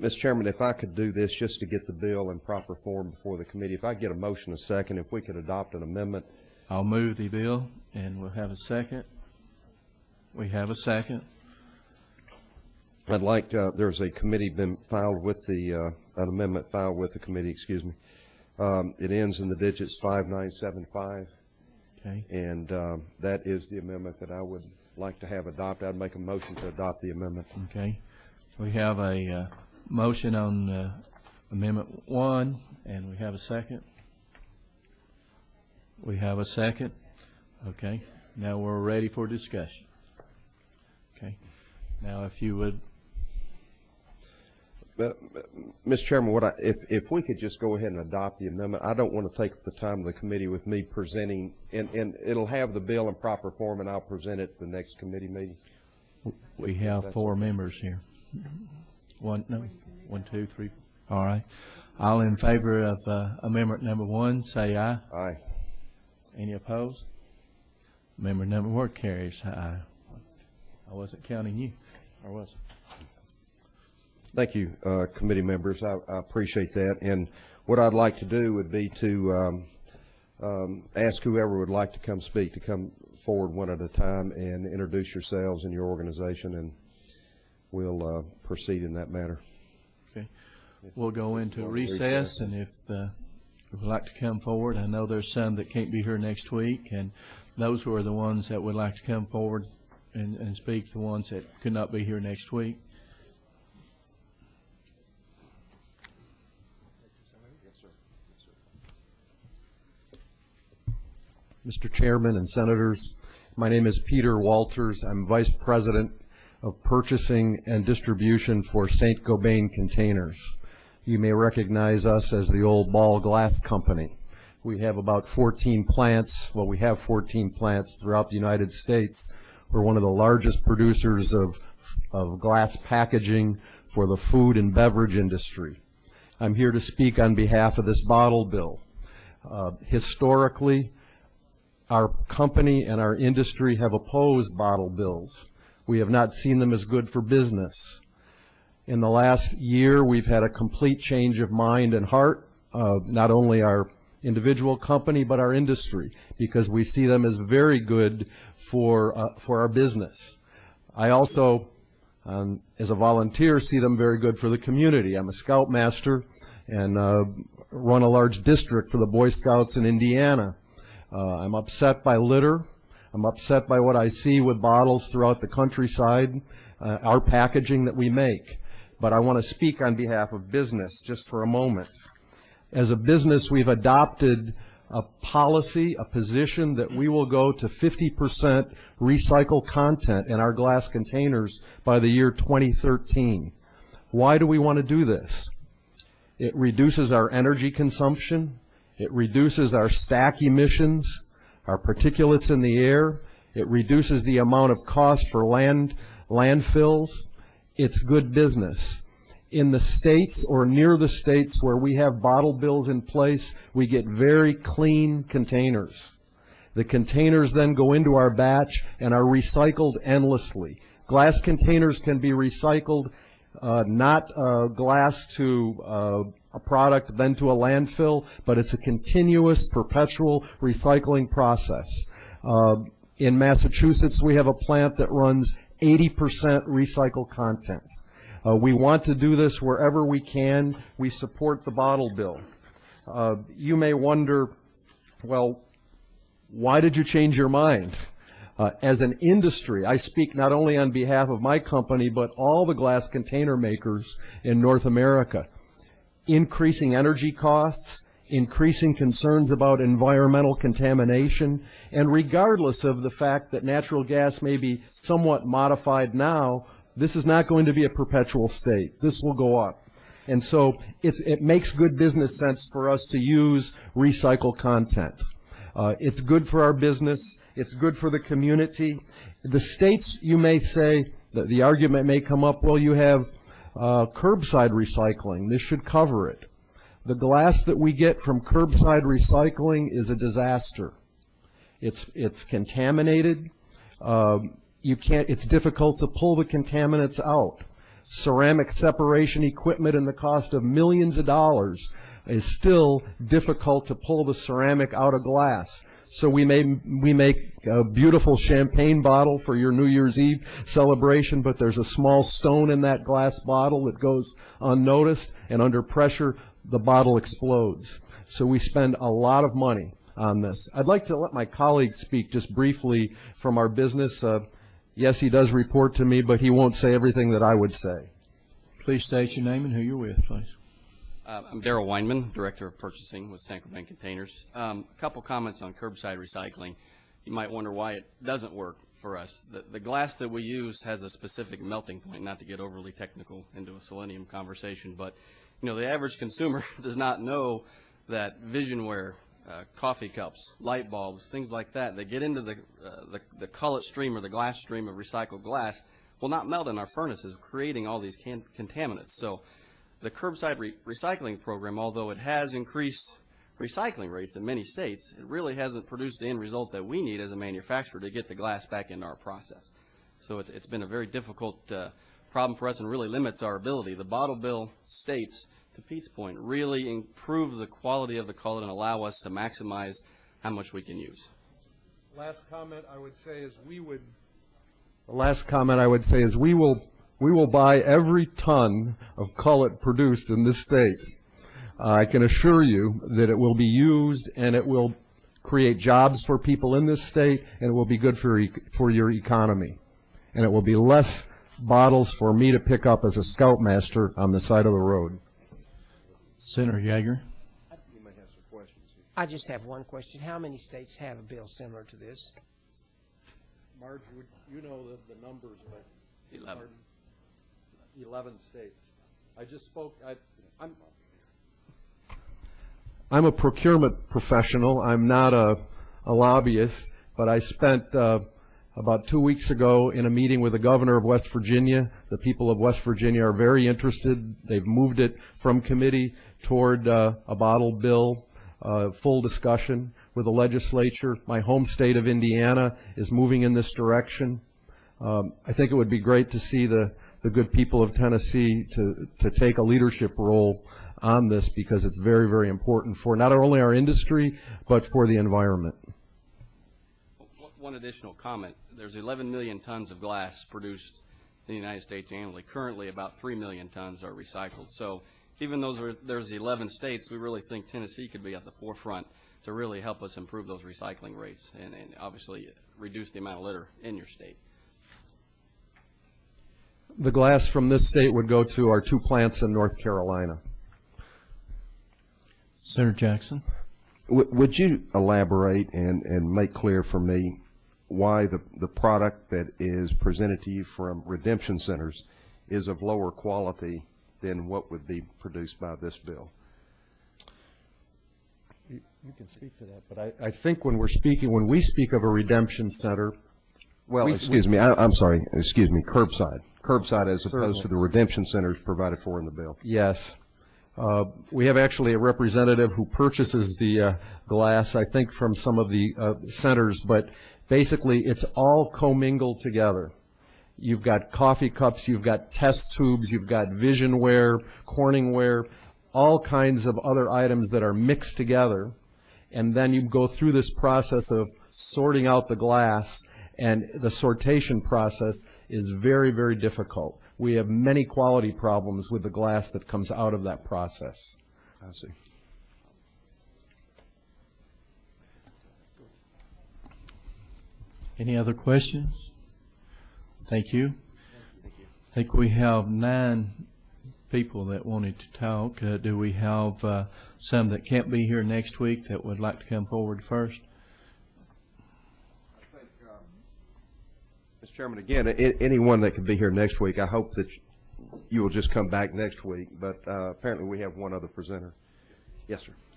Mr. Chairman, if I could do this just to get the bill in proper form before the committee, if I get a motion a second, if we could adopt an amendment. I'll move the bill, and we'll have a second. We have a second. I'd like, there's a committee been filed with the, an amendment filed with the committee, excuse me. It ends in the digits 5975. Okay. And that is the amendment that I would like to have adopted. I'd make a motion to adopt the amendment. Okay. We have a motion on Amendment 1, and we have a second. We have a second. Okay. Now we're ready for discussion. Okay. Now, if you would. Mr. Chairman, if we could just go ahead and adopt the amendment, I don't want to take the time of the committee with me presenting, and it'll have the bill in proper form, and I'll present it at the next committee meeting. We have 4 members here. One, 2, 3. All right. All in favor of amendment number 1, say aye. Aye. Any opposed? Amendment number 1 carries. Aye. I wasn't counting you, or was it? Thank you, committee members. I appreciate that. And what I'd like to do would be to ask whoever would like to come speak to come forward one at a time and introduce yourselves and your organization, and we'll proceed in that matter. Okay. We'll go into recess, and if you would like to come forward, I know there's some that can't be here next week, and those who are the ones that would like to come forward and speak, the ones that could not be here next week. Mr. Chairman and Senators, my name is Peter Walters. I'm Vice President of Purchasing and Distribution for Saint-Gobain Containers. You may recognize us as the old Ball Glass Company. We have about 14 plants. Well, we have 14 plants throughout the United States. We're one of the largest producers of glass packaging for the food and beverage industry. I'm here to speak on behalf of this bottle bill. Historically, our company and our industry have opposed bottle bills. We have not seen them as good for business. In the last year, we've had a complete change of mind and heart, not only our individual company, but our industry, because we see them as very good for our business. I also, as a volunteer, see them very good for the community. I'm a Scoutmaster and run a large district for the Boy Scouts in Indiana. I'm upset by litter. I'm upset by what I see with bottles throughout the countryside, our packaging that we make. But I want to speak on behalf of business just for a moment. As a business, we've adopted a policy, a position that we will go to 50% recycled content in our glass containers by the year 2013. Why do we want to do this? It reduces our energy consumption. It reduces our stack emissions, our particulates in the air. It reduces the amount of cost for landfills. It's good business. In the states or near the states where we have bottle bills in place, we get very clean containers. The containers then go into our batch and are recycled endlessly. Glass containers can be recycled, not glass to a product then to a landfill, but it's a continuous, perpetual recycling process. In Massachusetts, we have a plant that runs 80% recycled content. We want to do this wherever we can. We support the bottle bill. You may wonder, well, why did you change your mind? As an industry, I speak not only on behalf of my company, but all the glass container makers in North America. Increasing energy costs, increasing concerns about environmental contamination, and regardless of the fact that natural gas may be somewhat modified now, this is not going to be a perpetual state. This will go up. And so it makes good business sense for us to use recycled content. It's good for our business. It's good for the community. The states, you may say, that the argument may come up, well, you have curbside recycling. This should cover it. The glass that we get from curbside recycling is a disaster. It's contaminated. It's difficult to pull the contaminants out. ceramic separation equipment and the cost of millions of dollars, is still difficult to pull the ceramic out of glass. So we make a beautiful champagne bottle for your New Year's Eve celebration, but there's a small stone in that glass bottle that goes unnoticed, and under pressure, the bottle explodes. So we spend a lot of money on this. I'd like to let my colleague speak just briefly from our business. Yes, he does report to me, but he won't say everything that I would say. Please state your name and who you're with, please. I'm Darrell Wineman, Director of Purchasing with Saint-Gobain Containers. A couple comments on curbside recycling. You might wonder why it doesn't work for us. The glass that we use has a specific melting point, not to get overly technical into a selenium conversation, but the average consumer does not know that visionware, coffee cups, light bulbs, things like that, they get into the cullet stream or the glass stream of recycled glass, will not melt in our furnaces, creating all these contaminants. So the curbside recycling program, although it has increased recycling rates in many states, it really hasn't produced the end result that we need as a manufacturer to get the glass back into our process. So it's been a very difficult problem for us and really limits our ability. The bottle bill states, to Pete's point, really improve the quality of the cullet and allow us to maximize how much we can use. Last comment I would say is we will buy every ton of cullet produced in this state. I can assure you that it will be used and it will create jobs for people in this state, and it will be good for your economy. And it will be less bottles for me to pick up as a scoutmaster on the side of the road. Senator Yeager. You may have some questions. I just have one question. How many states have a bill similar to this? Marge, you know the numbers, but 11 states. I just spoke. I'm a procurement professional. I'm not a lobbyist, but I spent about 2 weeks ago in a meeting with the governor of West Virginia. The people of West Virginia are very interested. They've moved it from committee toward a bottle bill, full discussion with the legislature. My home state of Indiana is moving in this direction. I think it would be great to see the good people of Tennessee to take a leadership role on this, because it's very, very important for not only our industry, but for the environment. One additional comment. There's 11 million tons of glass produced in the United States annually. Currently, about 3 million tons are recycled. So even though there's 11 states, we really think Tennessee could be at the forefront to really help us improve those recycling rates and obviously reduce the amount of litter in your state. The glass from this state would go to our 2 plants in North Carolina. Senator Jackson. Would you elaborate and make clear for me why the product that is presented to you from redemption centers is of lower quality than what would be produced by this bill? You can speak to that, but I think when we speak of a redemption center, well, I'm sorry, curbside as opposed to the redemption centers provided for in the bill. Yes. We have actually a representative who purchases the glass, I think, from some of the centers, but basically it's all commingled together. You've got coffee cups, you've got test tubes, you've got visionware, Corningware, all kinds of other items that are mixed together, and then you go through this process of sorting out the glass, and the sortation process is very, very difficult. We have many quality problems with the glass that comes out of that process. I see. Any other questions? Thank you. I think we have 9 people that wanted to talk. Do we have some that can't be here next week that would like to come forward first? Mr. Chairman, again, anyone that could be here next week, I hope that you will just come back next week, but apparently we have one other presenter. Yes, sir.